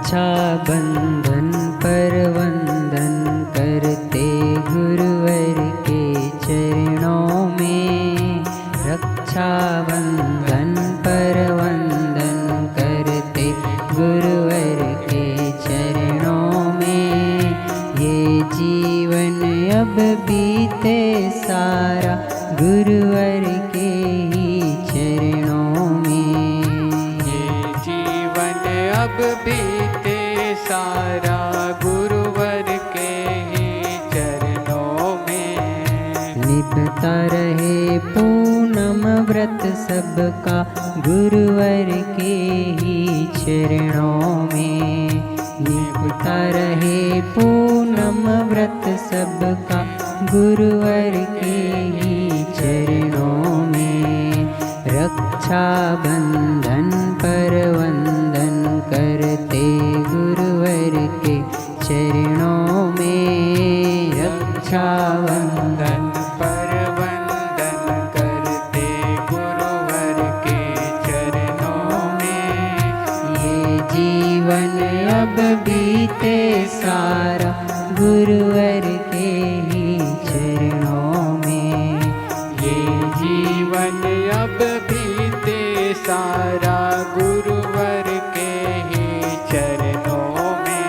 रक्षा बंधन पर वंदन करते गुरुवर के चरणों में। रक्षा बंधन पर वंदन करते गुरुवर के चरणों में। ये जीवन अब बीते सारा गुरुवर के ही चरणों में। ये जीवन अब बीते सारा गुरुवर के ही चरणों में। निभता रहे पूनम व्रत सबका गुरुवर के ही चरणों में। निभता रहे पूनम व्रत सबका गुरुवर के ही चरणों में। रक्षा बंधन पर वंदन करते गुरुवर के चरणों में। रक्षा बंधन पर वंदन करते गुरुवर के चरणों में। ये जीवन अब बीते सारा गुरुवर के ही चरणों में। ये जीवन अब बीते सारा गुरुवर के ही चरणों में।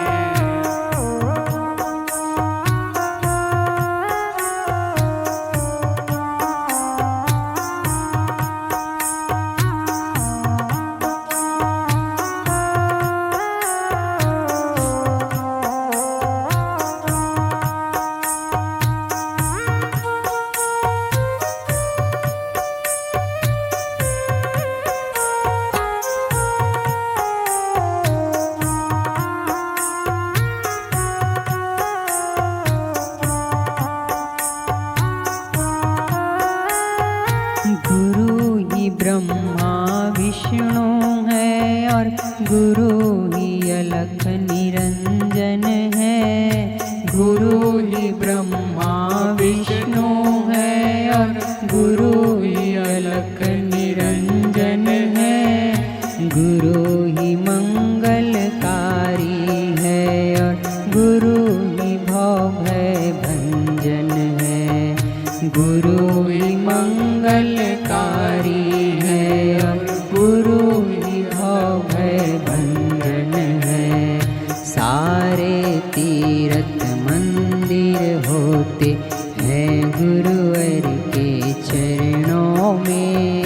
गुरु ही ब्रह्मा विष्णु है और गुरु ही अलख निरंजन है। गुरु ही ब्रह्मा विष्णु है और गुरु ही अलख निरंजन है। गुरु ही मंगलकारी है और गुरु ही भय भंजन है। गुरु ही मंगलकारी है और गुरु ही भय भंजन है। सारे तीर्थ मंदिर होते हैं गुरुवर के चरणों में।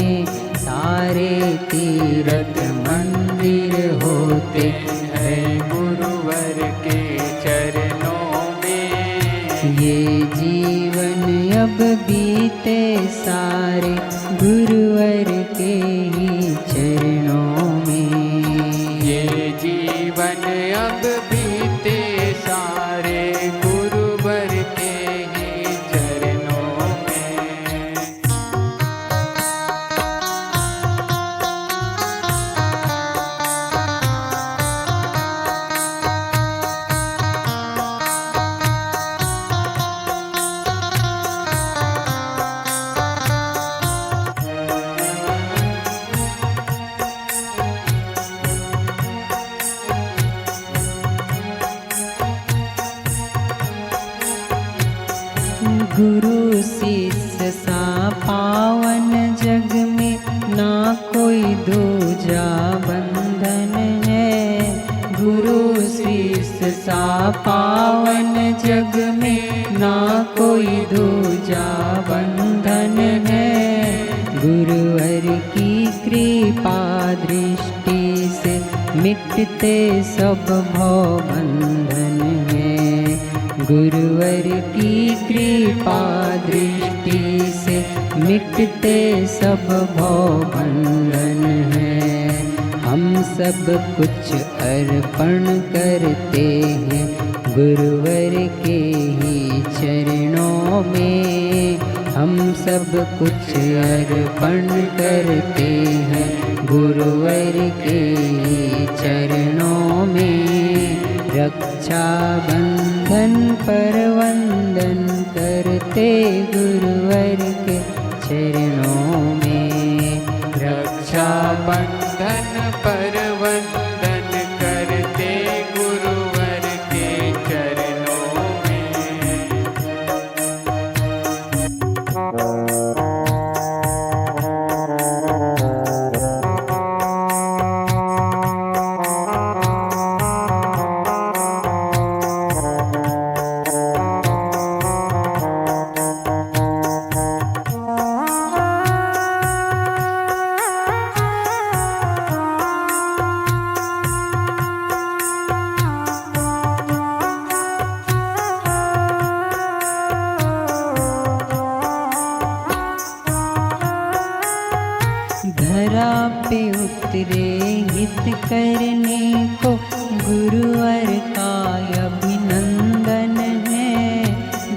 सारे तीर्थ मंदिर होते हैं गुरुवर के चरणों में। ये जीवन अब बीते सारे गुरुवर के ही चरणों में। ये जीवन अब बीते सारे गुरुवर के ही चरणों में। गुरु शिष्य सा पावन जग में ना कोई दूजा बंधन है। गुरु शिष्य सा पावन जग में ना कोई दूजा बंधन है। गुरुवर की कृपा दृष्टि से मिटते सब भव बंधन है। गुरुवर की कृपा दृष्टि से मिटते सब भव बंधन है। हम सब कुछ अर्पण करते हैं गुरुवर के ही चरणों में। हम सब कुछ अर्पण करते हैं गुरुवर के ही चरणों में। रक्षा बंधन पर वंदन करते गुरुवर के चरणों में। रक्षा बंधन पर वंदन करते उतरे हित करने को, गुरुवर का अभिनंदन है।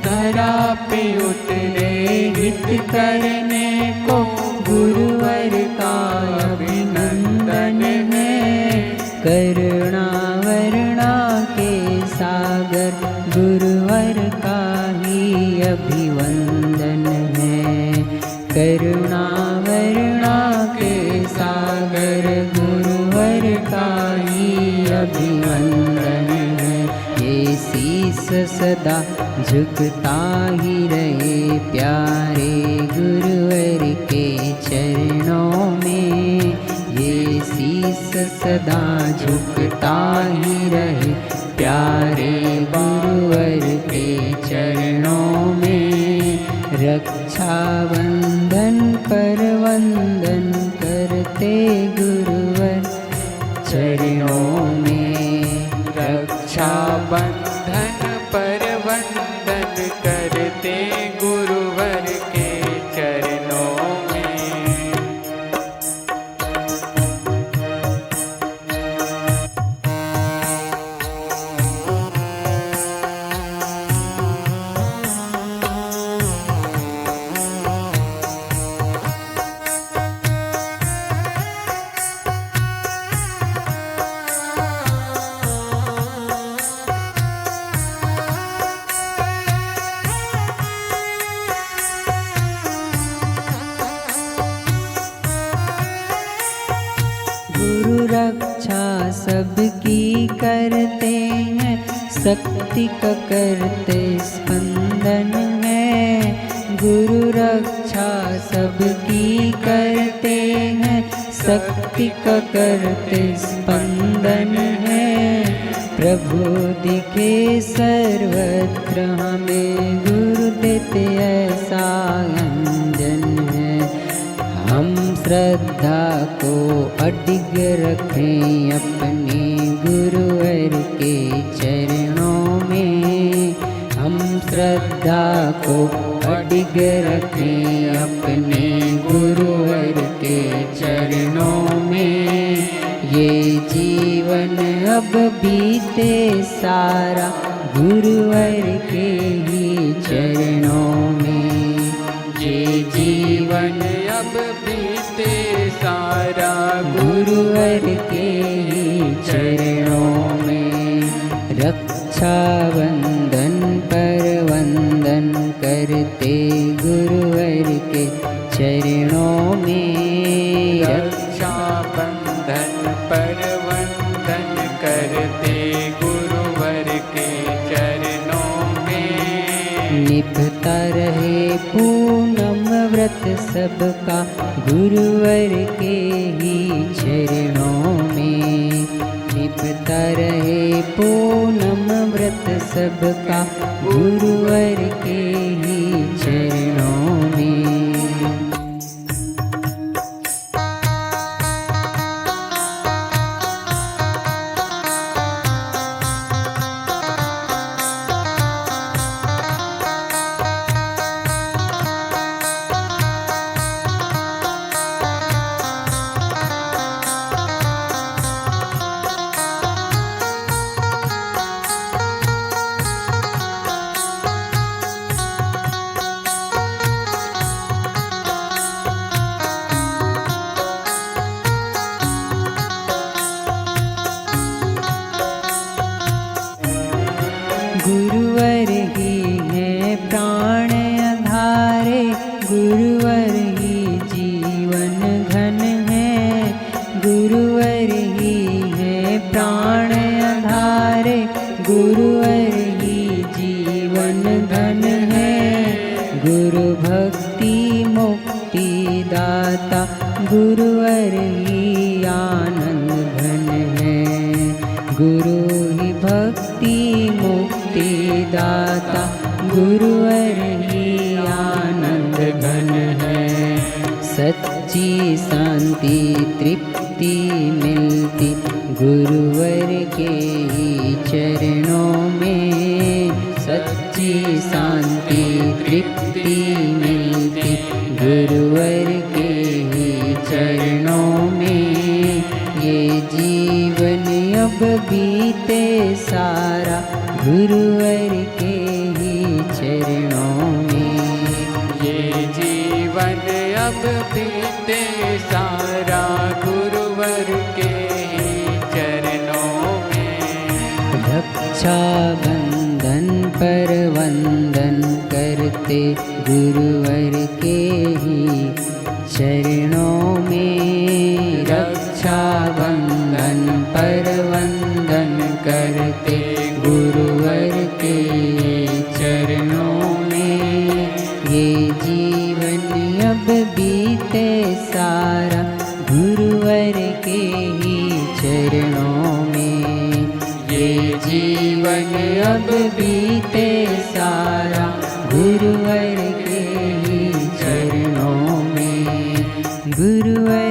धरा पे उतरे हित करने को, गुरुवर का अभिनंदन है। करुणा वरुणा के सागर, गुरुवर का ही अभिवंदन है। करुणा वरुणा के सागर, गुरुवर का ही अभिवंदन है। ये शीस सदा झुकता ही रहे, प्यारे गुरुवर के चरणों में। ये शीस सदा झुकता ही रहे, प्यारे गुरुवर के चरणों में। रक्षा बंधन पर वंदन करते गुरुवर चरणों में। रक्षा बंधन पर वंदन करते गुरुवर के चरणों में। गुरु रक्षा सबकी करते हैं, शक्ति का करते स्पंदन है। गुरु रक्षा सबकी करते हैं, शक्ति का करते स्पंदन है। प्रभु दिखे सर्वत्र हमें, गुरु देते ऐसा अंजन है। हम श्रद्धा को अडिग रखें अपने गुरुवर के चरणों में। हम श्रद्धा को अडिग रखें अपने गुरुवर के चरणों में। ये जीवन अब बीते सारा, गुरुवर के ही चरणों में। ये जीवन अब बीते सारा, गुरुवर के ही चरणों में। रक्षा बंधन पर वंदन करते गुरुवर के चरणों में। रक्षा बंधन पर वंदन करते गुरुवर के चरणों में। निभता रहे पूनम व्रत सबका, गुरुवर के ही चरणों में। निभता रहे पूनम व्रत सबका, गुरुवर के ही चरणों में। गुरुवर ही है प्राण आधारे, गुरुवर ही जीवन घन है। गुरुवर ही है प्राण आधारे, गुरुवर ही जीवन घन है। गुरु भक्ति मुक्ति दाता, गुरुवर ही आनंद घन है। गुरु ही भक्ति मुक्ति दाता, गुरुवर ही आनंद घन है। सच्ची शांति तृप्ति मिलती, गुरुवर के ही चरणों में। सच्ची शांति तृप्ति मिलती, गुरुवर के ही चरणों में। अब बीते सारा गुरुवर के ही चरणों में। ये जीवन अब बीते सारा गुरुवर के ही चरणों में। रक्षा बंधन पर वंदन करते गुरुवर के ही चरणों में। रक्षा बंधन पर वंदन करते गुरुवर के चरणों में। ये जीवन अब बीते सारा गुरुवर के ही चरणों में। ये जीवन अब बीते सारा गुरुवर के ही चरणों में। गुरुवर